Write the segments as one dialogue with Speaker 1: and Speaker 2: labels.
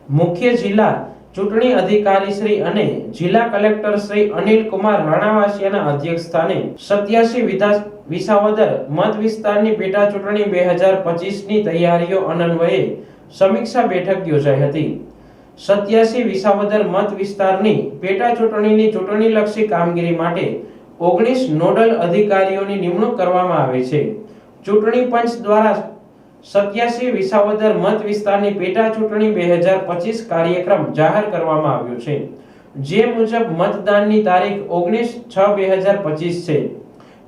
Speaker 1: મુખ્ય જિલ્લા ચૂંટણી અધિકારી શ્રી અને જિલ્લા કલેક્ટર શ્રી અનિલ કુમાર રાણાવાસિયાના અધ્યક્ષસ્થાને 87 વિસાવદર મત વિસ્તારની પેટા ચૂંટણી 2025 ની તૈયારીઓ અન્વયે સમીક્ષા બેઠક યોજાઈ હતી। 87 વિસાવદર મત વિસ્તારની પેટા ચૂંટણીની ચૂંટણીલક્ષી કામગીરી માટે 19 નોડલ અધિકારીઓની નિમણૂક કરવામાં આવી છે। ચૂંટણી પંચ દ્વારા 87 વિસાવદર મત વિસ્તારની પેટા ચૂંટણી 2025 કાર્યક્રમ જાહેર કરવામાં આવ્યો છે, જે મુજબ મતદાનની તારીખ 19/6/2025 છે।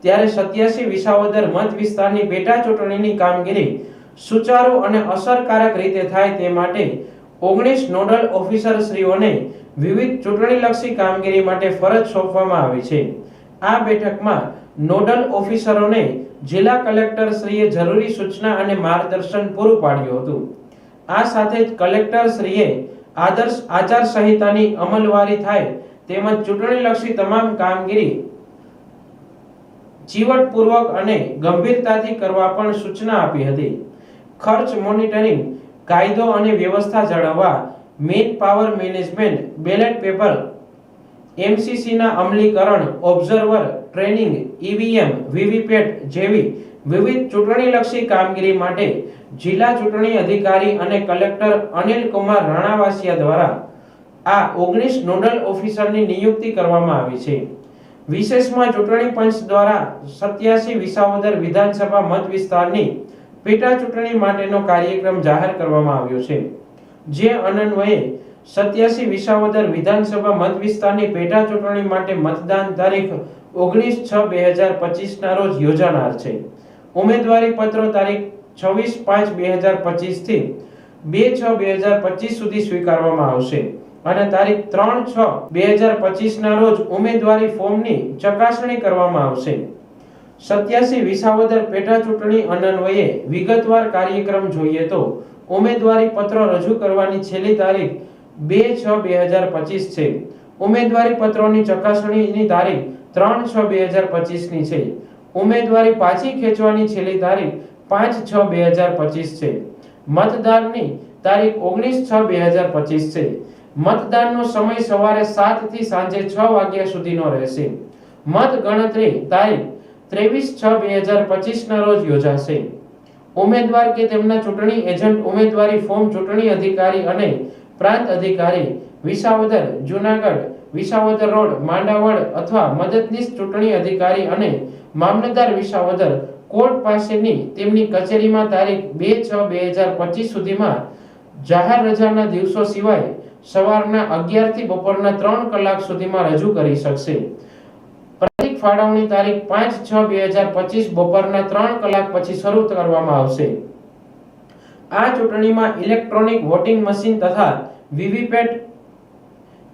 Speaker 1: ત્યારે 87 વિસાવદર મત વિસ્તારની પેટા ચૂંટણીની કામગીરી સુચારુ અને અસરકારક રીતે થાય તે માટે 19 નોડલ ઓફિસરશ્રીઓને વિવિધ ચૂંટણીલક્ષી કામગીરી માટે ફરજ સોંપવામાં આવી છે। આ બેઠકમાં નોડલ ઓફિસરોને જિલ્લા કલેક્ટર શ્રીએ જરૂરી સૂચના અને માર્ગદર્શન પૂરું પાડ્યું હતું। આ સાથે જ કલેક્ટર શ્રીએ આદર્શ આચાર સંહિતાની અમલવારી થાય તેમજ ચૂંટણીલક્ષી તમામ કામગીરી ચીવટપૂર્વક અને ગંભીરતાથી કરવા પણ સૂચના આપી હતી। ખર્ચ મોનિટરિંગ, કાયદો અને વ્યવસ્થા જાળવવા, man power management, ballot paper MCC ના અમલીકરણ, ઓબ્ઝર્વર ટ્રેનિંગ, ઈવીએમ, વીવીપેટ જેવી વિવિધ ચૂંટણીલક્ષી કામગીરી માટે જિલ્લા ચૂંટણી અધિકારી અને કલેક્ટર અનિલ કુમાર રાણાવાસિયા દ્વારા આ 19 નોડલ ઓફિસરની નિયુક્તિ કરવામાં આવી છે। વિશેષમાં ચૂંટણી પંચ દ્વારા 87 વિસાવદર વિધાનસભા મત વિસ્તારની પેટા ચૂંટણી માટેનો કાર્યક્રમ જાહેર કરવામાં આવ્યો છે, જે અન્વયે 87 વિસાવદર વિધાનસભા મત વિસ્તારની પેટા ચૂંટણી માટે મતદાન તારીખ 19/6/2025 ના રોજ યોજાનાર છે। ઉમેદવારી પત્રો તારીખ 26/5/2025 થી 2/6/2025 સુધી સ્વીકારવામાં આવશે અને તારીખ 3/6/2025 ના રોજ ઉમેદવારી ફોર્મની ચકાસણી કરવામાં આવશે। 87 વિસાવદર પેટા ચૂંટણી અન્વયે વિગતવાર કાર્યક્રમ જોઈએ તો ઉમેદવારી પત્રો રજૂ કરવાની છેલ્લી તારીખ 2/6/2025 છે। ઉમેદવારી પત્રોની ચકાસણીની તારીખ 3/6/2025 ની છે। ઉમેદવારી પાછી ખેંચવાની છેલ્લી તારીખ 5/6/2025 છે। મતદાનની તારીખ 19/6/2025 છે। મતદાનનો સમય સવારે 7 થી સાંજે 6 વાગ્યા સુધીનો રહેશે। મત ગણતરી તારીખ 23/6/2025 ના રોજ યોજાશે। ઉમેદવાર કે તેમના ચૂંટણી એજન્ટ ઉમેદવારી ફોર્મ ચૂંટણી અધિકારી અને પ્રાંત અધિકારી વિસાવદર, જૂનાગઢ, વિસાવદર રોડ, માંડાવડ અથવા મદદનીશ ચૂંટણી અધિકારી અને મામલતદાર વિસાવદર કોર્ટ પાસેની તેમની કચેરીમાં તારીખ 2/6/2025 સુધીમાં જાહેર રજાના દિવસો સિવાય સવારના 11 થી બપોરના 3 કલાક સુધીમાં રજૂ કરી શકશે। પ્રતિક ફાળવણી તારીખ 5/6/2025 બપોરના 3 કલાક પછી શરૂ કરવામાં આવશે। આ ચૂંટણીમાં ઇલેક્ટ્રોનિક વોટિંગ મશીન તથા વીવીપેટ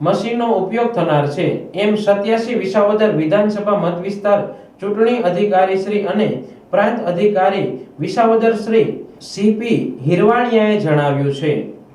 Speaker 1: મશીનનો ઉપયોગ થનાર છે, એમ 87 વિસાવદર વિધાનસભા મત વિસ્તાર ચૂંટણી અધિકારી શ્રી અને પ્રાંત અધિકારી વિસાવદર શ્રી સીપી હિરવાણિયાએ જણાવ્યું છે।